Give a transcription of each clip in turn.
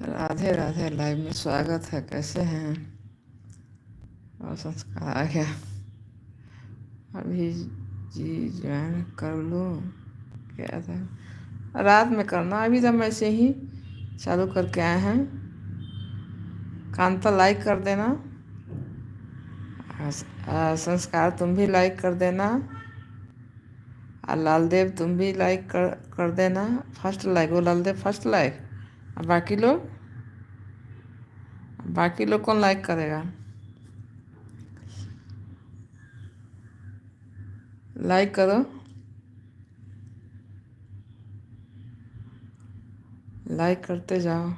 Radhe Radhe. Live में स्वागत है। कैसे हैं? और संस्कार आ गया अभी। जी ज्वाइन कर लूँ क्या था? रात में करना, अभी तो ऐसे ही चालू करके आए हैं। कांता लाइक कर देना। संस्कार तुम भी लाइक कर देना। और लालदेव तुम भी लाइक कर देना। फर्स्ट लाइक, वो लालदेव फर्स्ट लाइक। और बाकी लोग कौन लाइक करेगा? लाइक करो, लाइक करते जाओ।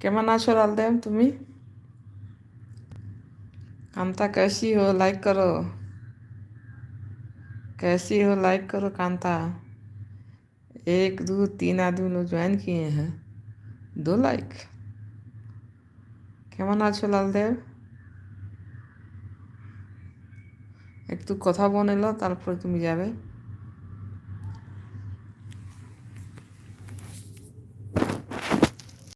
केमन आछो लालदेव तुम्ही? कांता कैसी हो? लाइक करो। कैसी हो? लाइक करो कांता। 1 2 3 आदमी लोग ज्वाइन किए हैं। 2 लाइक। কেমন আছো লালদেব? একটু কথা বলে নাও, তারপর তুমি যাবে।